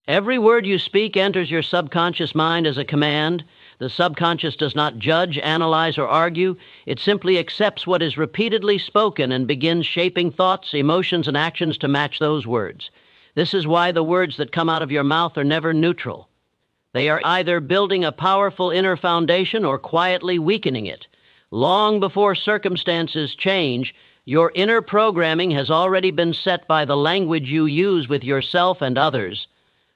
Every word you speak enters your subconscious mind as a command. The subconscious does not judge, analyze, or argue. It simply accepts what is repeatedly spoken and begins shaping thoughts, emotions, and actions to match those words. This is why the words that come out of your mouth are never neutral. They are either building a powerful inner foundation or quietly weakening it. Long before circumstances change, your inner programming has already been set by the language you use with yourself and others.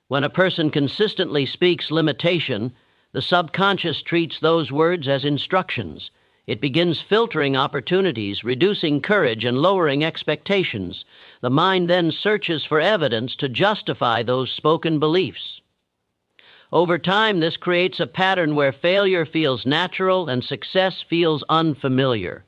When a person consistently speaks limitation, the subconscious treats those words as instructions. It begins filtering opportunities, reducing courage, and lowering expectations. The mind then searches for evidence to justify those spoken beliefs. Over time, this creates a pattern where failure feels natural and success feels unfamiliar.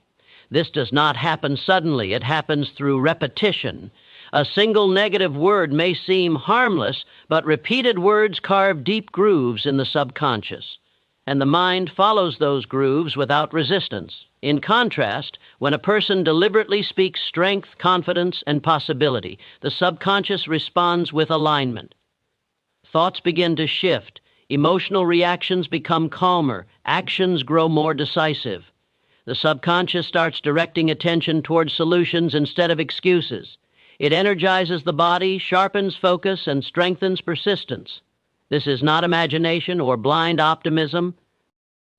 This does not happen suddenly. It happens through repetition. A single negative word may seem harmless, but repeated words carve deep grooves in the subconscious, and the mind follows those grooves without resistance. In contrast, when a person deliberately speaks strength, confidence, and possibility, the subconscious responds with alignment. Thoughts begin to shift, emotional reactions become calmer, actions grow more decisive. The subconscious starts directing attention towards solutions instead of excuses. It energizes the body, sharpens focus, and strengthens persistence. This is not imagination or blind optimism.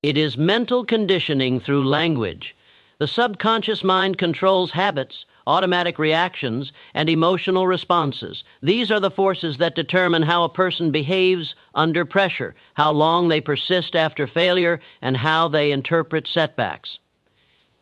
It is mental conditioning through language. The subconscious mind controls habits, automatic reactions, and emotional responses. These are the forces that determine how a person behaves under pressure, how long they persist after failure, and how they interpret setbacks.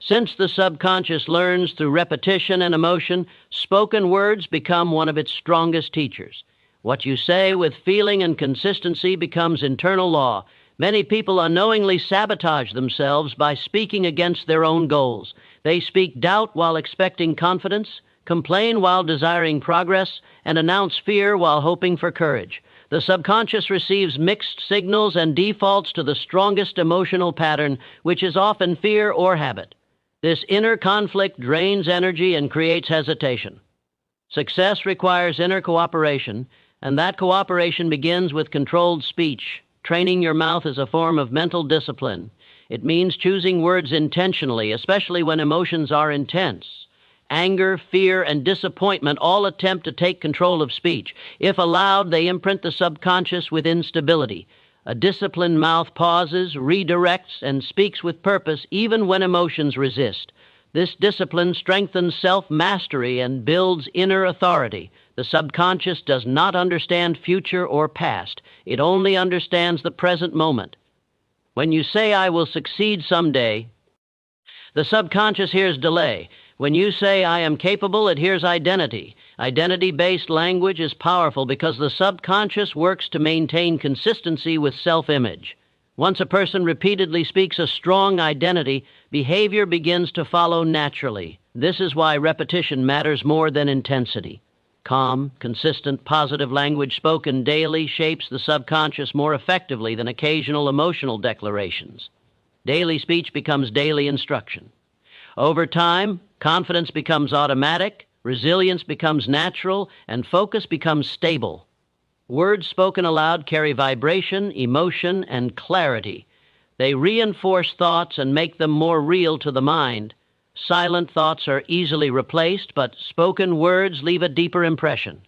Since the subconscious learns through repetition and emotion, spoken words become one of its strongest teachers. What you say with feeling and consistency becomes internal law. Many people unknowingly sabotage themselves by speaking against their own goals. They speak doubt while expecting confidence, complain while desiring progress, and announce fear while hoping for courage. The subconscious receives mixed signals and defaults to the strongest emotional pattern, which is often fear or habit. This inner conflict drains energy and creates hesitation. Success requires inner cooperation, and that cooperation begins with controlled speech. Training your mouth is a form of mental discipline. It means choosing words intentionally, especially when emotions are intense. Anger, fear, and disappointment all attempt to take control of speech. If allowed, they imprint the subconscious with instability. A disciplined mouth pauses, redirects, and speaks with purpose even when emotions resist. This discipline strengthens self-mastery and builds inner authority. The subconscious does not understand future or past. It only understands the present moment. When you say, "I will succeed someday," the subconscious hears delay. When you say, "I am capable," it hears identity. Identity-based language is powerful because the subconscious works to maintain consistency with self-image. Once a person repeatedly speaks a strong identity, behavior begins to follow naturally. This is why repetition matters more than intensity. Calm, consistent, positive language spoken daily shapes the subconscious more effectively than occasional emotional declarations. Daily speech becomes daily instruction. Over time, confidence becomes automatic, resilience becomes natural, and focus becomes stable. Words spoken aloud carry vibration, emotion, and clarity. They reinforce thoughts and make them more real to the mind. Silent thoughts are easily replaced, but spoken words leave a deeper impression.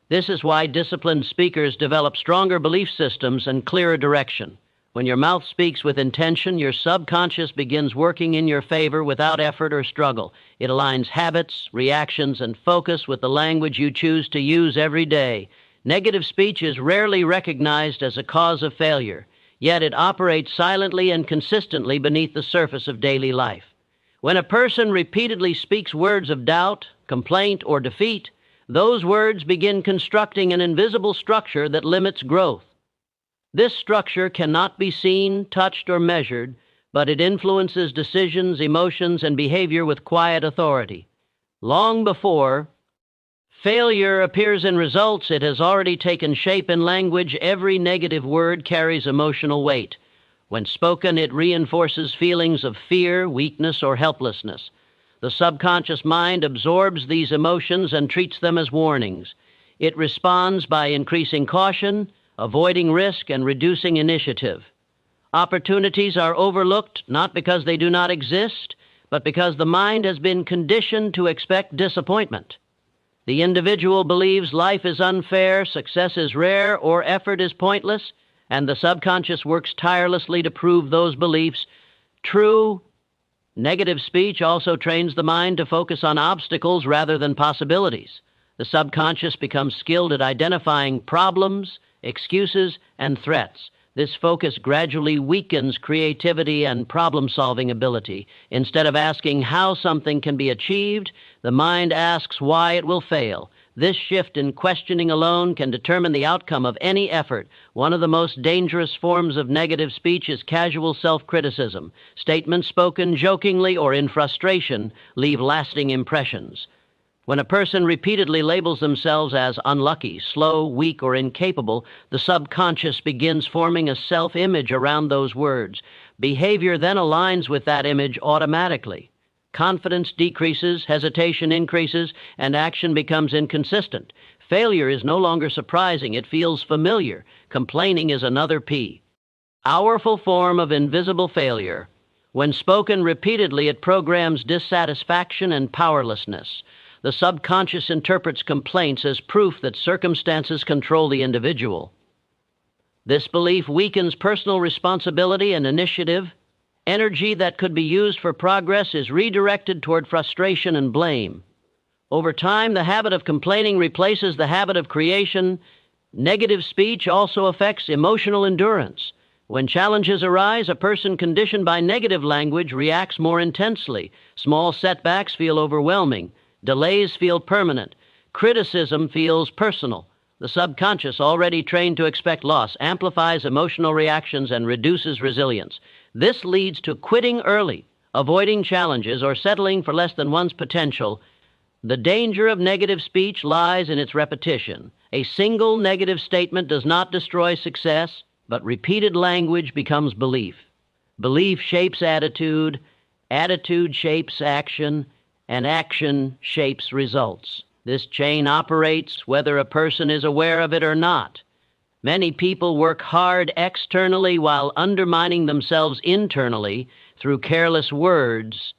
This is why disciplined speakers develop stronger belief systems and clearer direction. When your mouth speaks with intention, your subconscious begins working in your favor without effort or struggle. It aligns habits, reactions, and focus with the language you choose to use every day. Negative speech is rarely recognized as a cause of failure, yet it operates silently and consistently beneath the surface of daily life. When a person repeatedly speaks words of doubt, complaint, or defeat, those words begin constructing an invisible structure that limits growth. This structure cannot be seen, touched, or measured, but it influences decisions, emotions, and behavior with quiet authority. Long before failure appears in results, it has already taken shape in language. Every negative word carries emotional weight. When spoken, it reinforces feelings of fear, weakness, or helplessness. The subconscious mind absorbs these emotions and treats them as warnings. It responds by increasing caution, avoiding risk, and reducing initiative. Opportunities are overlooked not because they do not exist, but because the mind has been conditioned to expect disappointment. The individual believes life is unfair, success is rare, or effort is pointless, and the subconscious works tirelessly to prove those beliefs true. Negative speech also trains the mind to focus on obstacles rather than possibilities. The subconscious becomes skilled at identifying problems, excuses, and threats. This focus gradually weakens creativity and problem-solving ability. Instead of asking how something can be achieved, the mind asks why it will fail. This shift in questioning alone can determine the outcome of any effort. One of the most dangerous forms of negative speech is casual self-criticism. Statements spoken jokingly or in frustration leave lasting impressions. When a person repeatedly labels themselves as unlucky, slow, weak, or incapable, the subconscious begins forming a self-image around those words. Behavior then aligns with that image automatically. Confidence decreases, hesitation increases, and action becomes inconsistent. Failure is no longer surprising, it feels familiar. Complaining is another P. Powerful form of invisible failure. When spoken repeatedly, it programs dissatisfaction and powerlessness. The subconscious interprets complaints as proof that circumstances control the individual. This belief weakens personal responsibility and initiative. Energy that could be used for progress is redirected toward frustration and blame. Over time, the habit of complaining replaces the habit of creation. Negative speech also affects emotional endurance. When challenges arise, a person conditioned by negative language reacts more intensely. Small setbacks feel overwhelming. Delays feel permanent. Criticism feels personal. The subconscious, already trained to expect loss, amplifies emotional reactions and reduces resilience. This leads to quitting early, avoiding challenges, or settling for less than one's potential. The danger of negative speech lies in its repetition. A single negative statement does not destroy success, but repeated language becomes belief. Belief shapes attitude, attitude shapes action, and action shapes results. This chain operates whether a person is aware of it or not. Many people work hard externally while undermining themselves internally through careless words.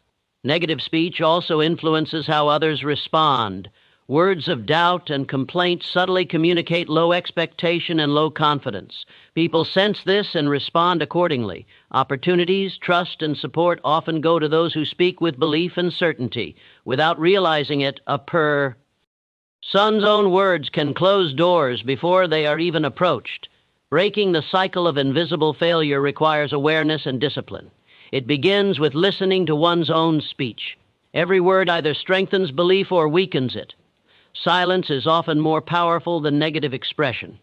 Negative speech also influences how others respond. Words of doubt and complaint subtly communicate low expectation and low confidence. People sense this and respond accordingly. Opportunities, trust, and support often go to those who speak with belief and certainty. Without realizing it, Son's own words can close doors before they are even approached. Breaking the cycle of invisible failure requires awareness and discipline. It begins with listening to one's own speech. Every word either strengthens belief or weakens it. Silence is often more powerful than negative expression.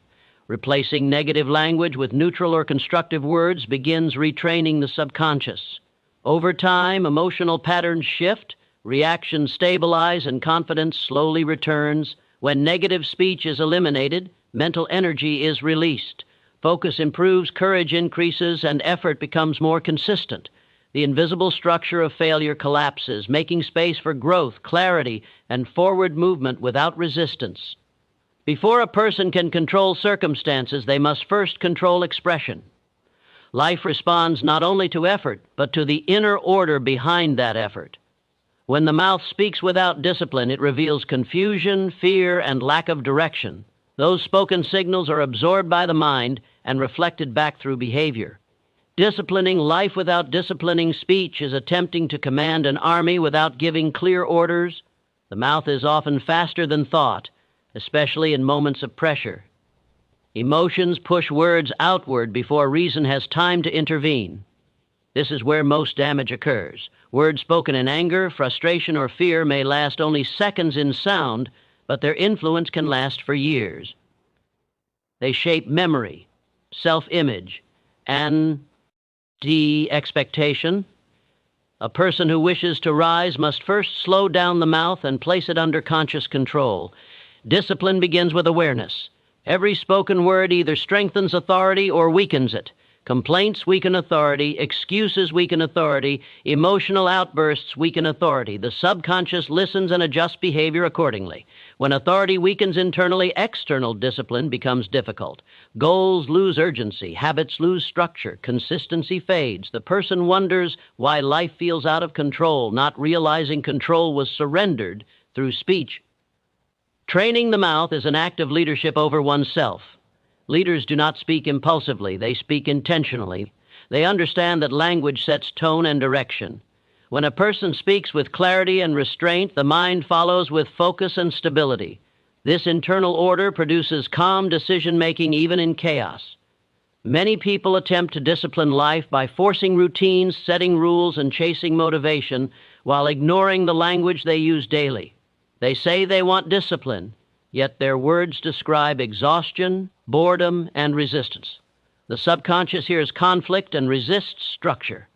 Replacing negative language with neutral or constructive words begins retraining the subconscious. Over time, emotional patterns shift, reactions stabilize, and confidence slowly returns. When negative speech is eliminated, mental energy is released. Focus improves, courage increases, and effort becomes more consistent. The invisible structure of failure collapses, making space for growth, clarity, and forward movement without resistance. Before a person can control circumstances, they must first control expression. Life responds not only to effort, but to the inner order behind that effort. When the mouth speaks without discipline, it reveals confusion, fear, and lack of direction. Those spoken signals are absorbed by the mind and reflected back through behavior. Disciplining life without disciplining speech is attempting to command an army without giving clear orders. The mouth is often faster than thought, especially in moments of pressure. Emotions push words outward before reason has time to intervene. This is where most damage occurs. Words spoken in anger, frustration, or fear may last only seconds in sound, but their influence can last for years. They shape memory, self-image, and expectation. A person who wishes to rise must first slow down the mouth and place it under conscious control. Discipline begins with awareness. Every spoken word either strengthens authority or weakens it. Complaints weaken authority, excuses weaken authority, emotional outbursts weaken authority. The subconscious listens and adjusts behavior accordingly. When authority weakens internally, external discipline becomes difficult. Goals lose urgency, habits lose structure, consistency fades. The person wonders why life feels out of control, not realizing control was surrendered through speech. Training the mouth is an act of leadership over oneself. Leaders do not speak impulsively, they speak intentionally. They understand that language sets tone and direction. When a person speaks with clarity and restraint, the mind follows with focus and stability. This internal order produces calm decision-making even in chaos. Many people attempt to discipline life by forcing routines, setting rules, and chasing motivation while ignoring the language they use daily. They say they want discipline, yet their words describe exhaustion, boredom, and resistance. The subconscious hears conflict and resists structure.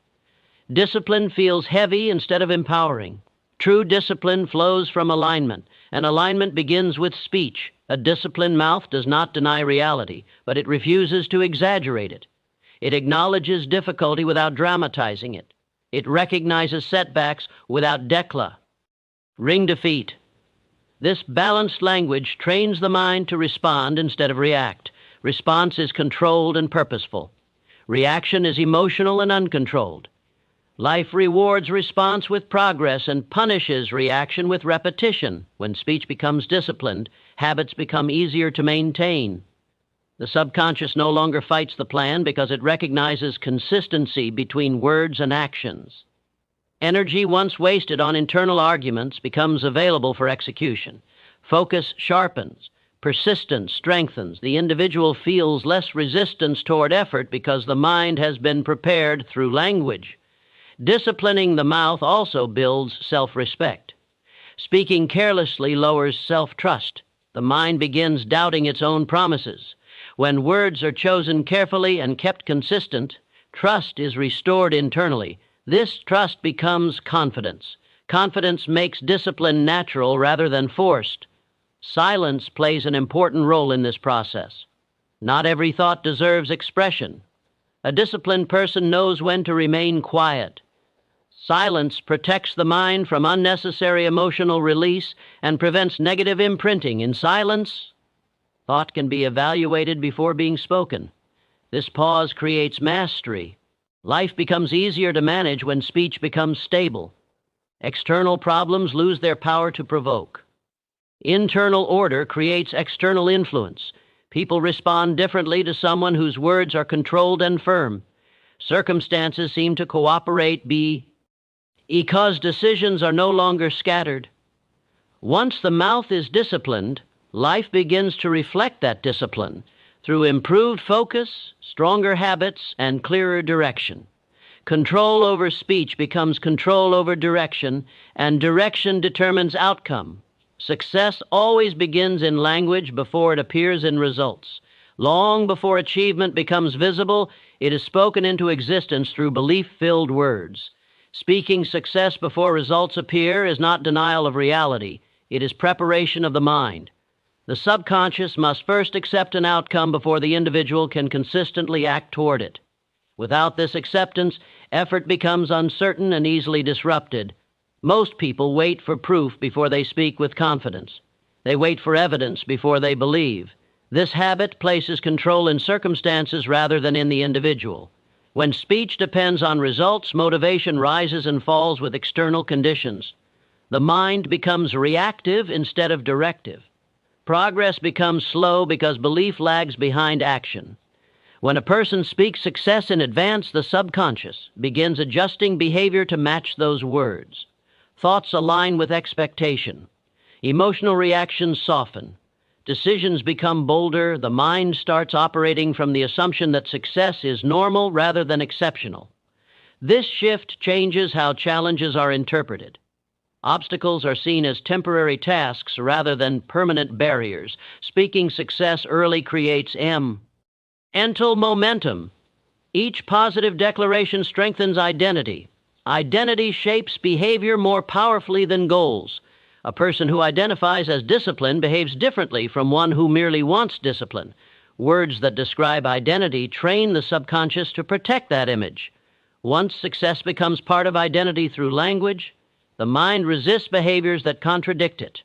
Discipline feels heavy instead of empowering. True discipline flows from alignment, and alignment begins with speech. A disciplined mouth does not deny reality, but it refuses to exaggerate it. It acknowledges difficulty without dramatizing it. It recognizes setbacks without declaring defeat. This balanced language trains the mind to respond instead of react. Response is controlled and purposeful. Reaction is emotional and uncontrolled. Life rewards response with progress and punishes reaction with repetition. When speech becomes disciplined, habits become easier to maintain. The subconscious no longer fights the plan because it recognizes consistency between words and actions. Energy once wasted on internal arguments becomes available for execution. Focus sharpens. Persistence strengthens. The individual feels less resistance toward effort because the mind has been prepared through language. Disciplining the mouth also builds self-respect. Speaking carelessly lowers self-trust. The mind begins doubting its own promises. When words are chosen carefully and kept consistent, trust is restored internally. This trust becomes confidence. Confidence makes discipline natural rather than forced. Silence plays an important role in this process. Not every thought deserves expression. A disciplined person knows when to remain quiet. Silence protects the mind from unnecessary emotional release and prevents negative imprinting. In silence, thought can be evaluated before being spoken. This pause creates mastery. Life becomes easier to manage when speech becomes stable. External problems lose their power to provoke. Internal order creates external influence. People respond differently to someone whose words are controlled and firm. Circumstances seem to cooperate because decisions are no longer scattered. Once the mouth is disciplined, life begins to reflect that discipline through improved focus, stronger habits, and clearer direction. Control over speech becomes control over direction, and direction determines outcome. Success always begins in language before it appears in results. Long before achievement becomes visible, it is spoken into existence through belief-filled words. Speaking success before results appear is not denial of reality. It is preparation of the mind. The subconscious must first accept an outcome before the individual can consistently act toward it. Without this acceptance, effort becomes uncertain and easily disrupted. Most people wait for proof before they speak with confidence. They wait for evidence before they believe. This habit places control in circumstances rather than in the individual. When speech depends on results, motivation rises and falls with external conditions. The mind becomes reactive instead of directive. Progress becomes slow because belief lags behind action. When a person speaks success in advance, the subconscious begins adjusting behavior to match those words. Thoughts align with expectation. Emotional reactions soften. Decisions become bolder. The mind starts operating from the assumption that success is normal rather than exceptional. This shift changes how challenges are interpreted. Obstacles are seen as temporary tasks rather than permanent barriers. Speaking success early creates mental momentum. Each positive declaration strengthens identity. Identity shapes behavior more powerfully than goals. A person who identifies as disciplined behaves differently from one who merely wants discipline. Words that describe identity train the subconscious to protect that image. Once success becomes part of identity through language, the mind resists behaviors that contradict it.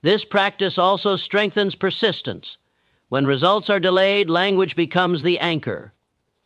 This practice also strengthens persistence. When results are delayed, language becomes the anchor.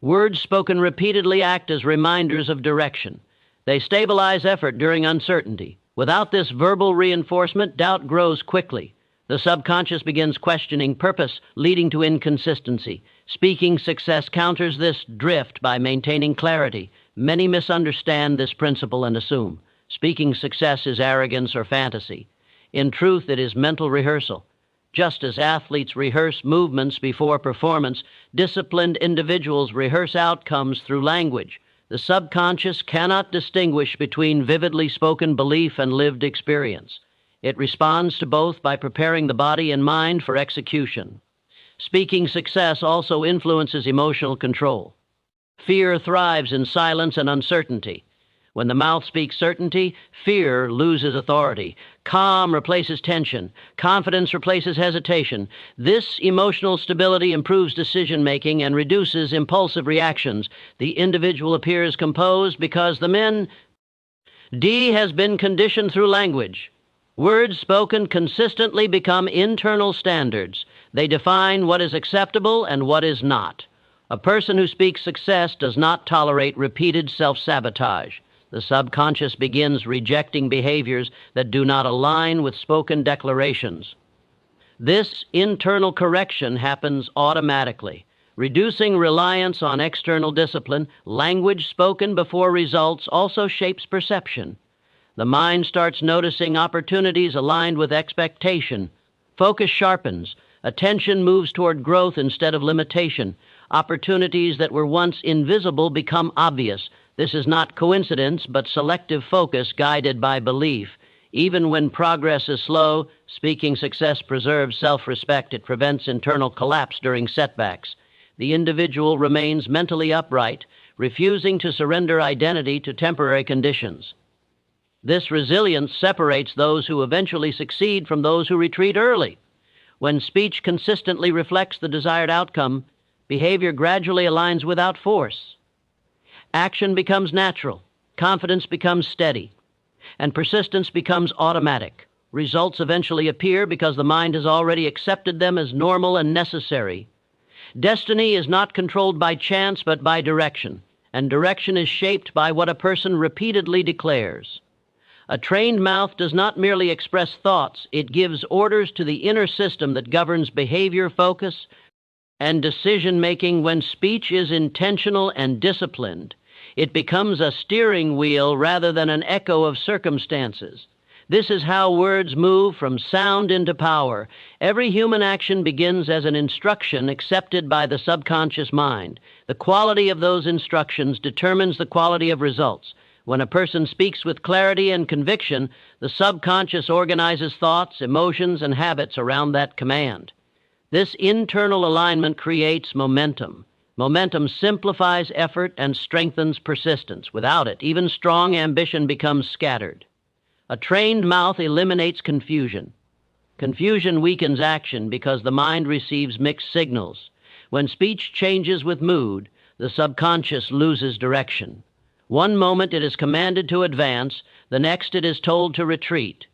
Words spoken repeatedly act as reminders of direction. They stabilize effort during uncertainty. Without this verbal reinforcement, doubt grows quickly. The subconscious begins questioning purpose, leading to inconsistency. Speaking success counters this drift by maintaining clarity. Many misunderstand this principle and assume speaking success is arrogance or fantasy. In truth, it is mental rehearsal. Just as athletes rehearse movements before performance, disciplined individuals rehearse outcomes through language. The subconscious cannot distinguish between vividly spoken belief and lived experience. It responds to both by preparing the body and mind for execution. Speaking success also influences emotional control. Fear thrives in silence and uncertainty. When the mouth speaks certainty, fear loses authority. Calm replaces tension. Confidence replaces hesitation. This emotional stability improves decision-making and reduces impulsive reactions. The individual appears composed because the men D has been conditioned through language. Words spoken consistently become internal standards. They define what is acceptable and what is not. A person who speaks success does not tolerate repeated self-sabotage. The subconscious begins rejecting behaviors that do not align with spoken declarations. This internal correction happens automatically. Reducing reliance on external discipline, language spoken before results also shapes perception. The mind starts noticing opportunities aligned with expectation. Focus sharpens. Attention moves toward growth instead of limitation. Opportunities that were once invisible become obvious. This is not coincidence, but selective focus guided by belief. Even when progress is slow, speaking success preserves self-respect. It prevents internal collapse during setbacks. The individual remains mentally upright, refusing to surrender identity to temporary conditions. This resilience separates those who eventually succeed from those who retreat early. When speech consistently reflects the desired outcome, behavior gradually aligns without force. Action becomes natural, confidence becomes steady, and persistence becomes automatic. Results eventually appear because the mind has already accepted them as normal and necessary. Destiny is not controlled by chance but by direction, and direction is shaped by what a person repeatedly declares. A trained mouth does not merely express thoughts, it gives orders to the inner system that governs behavior, focus, and decision-making. When speech is intentional and disciplined, it becomes a steering wheel rather than an echo of circumstances. This is how words move from sound into power. Every human action begins as an instruction accepted by the subconscious mind. The quality of those instructions determines the quality of results. When a person speaks with clarity and conviction, the subconscious organizes thoughts, emotions, and habits around that command. This internal alignment creates momentum. Momentum simplifies effort and strengthens persistence. Without it, even strong ambition becomes scattered. A trained mouth eliminates confusion. Confusion weakens action because the mind receives mixed signals. When speech changes with mood, the subconscious loses direction. One moment it is commanded to advance, the next it is told to retreat.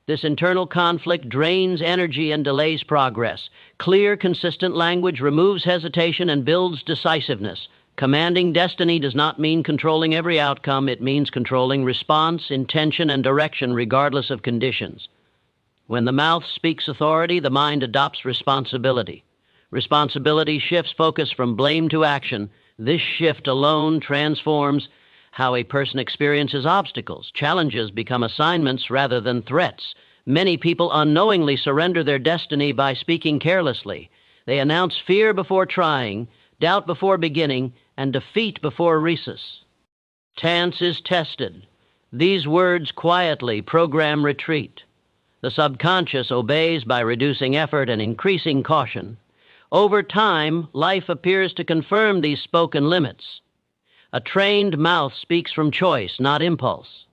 This internal conflict drains energy and delays progress. Clear, consistent language removes hesitation and builds decisiveness. Commanding destiny does not mean controlling every outcome. It means controlling response, intention, and direction regardless of conditions. When the mouth speaks authority, the mind adopts responsibility. Responsibility shifts focus from blame to action. This shift alone transforms how a person experiences obstacles. Challenges become assignments rather than threats. Many people unknowingly surrender their destiny by speaking carelessly. They announce fear before trying, doubt before beginning, and defeat before recess. Tense is tested. These words quietly program retreat. The subconscious obeys by reducing effort and increasing caution. Over time, life appears to confirm these spoken limits. A trained mouth speaks from choice, not impulse.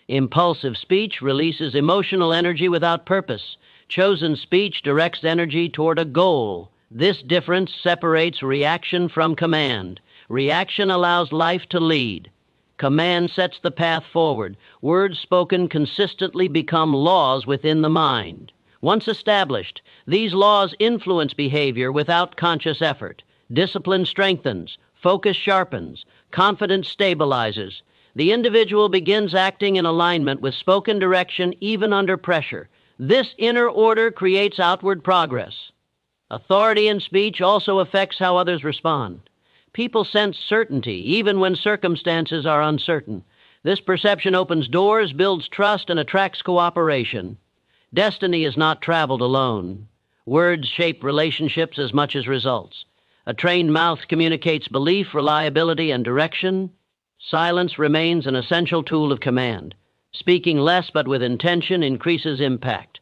Impulsive speech releases emotional energy without purpose. Chosen speech directs energy toward a goal, This difference separates reaction from command. Reaction allows life to lead. Command sets the path forward. Words spoken consistently become laws within the mind. Once established, these laws influence behavior without conscious effort. Discipline strengthens, focus sharpens, confidence stabilizes. The individual begins acting in alignment with spoken direction even under pressure. This inner order creates outward progress. Authority in speech also affects how others respond. People sense certainty even when circumstances are uncertain. This perception opens doors, builds trust, and attracts cooperation. Destiny is not traveled alone. Words shape relationships as much as results. A trained mouth communicates belief, reliability, and direction. Silence remains an essential tool of command. Speaking less but with intention increases impact.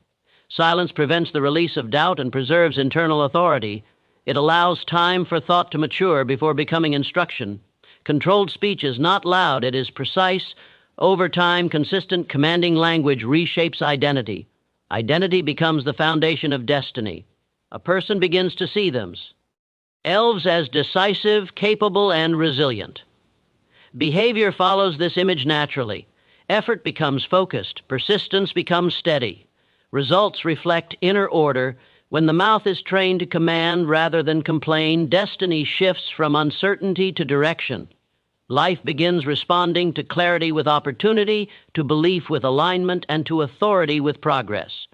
Silence prevents the release of doubt and preserves internal authority. It allows time for thought to mature before becoming instruction. Controlled speech is not loud, it is precise. Over time, consistent, commanding language reshapes identity. Identity becomes the foundation of destiny. A person begins to see themselves as decisive, capable, and resilient. Behavior follows this image naturally. Effort becomes focused. Persistence becomes steady. Results reflect inner order. When the mouth is trained to command rather than complain, destiny shifts from uncertainty to direction. Life begins responding to clarity with opportunity, to belief with alignment, and to authority with progress.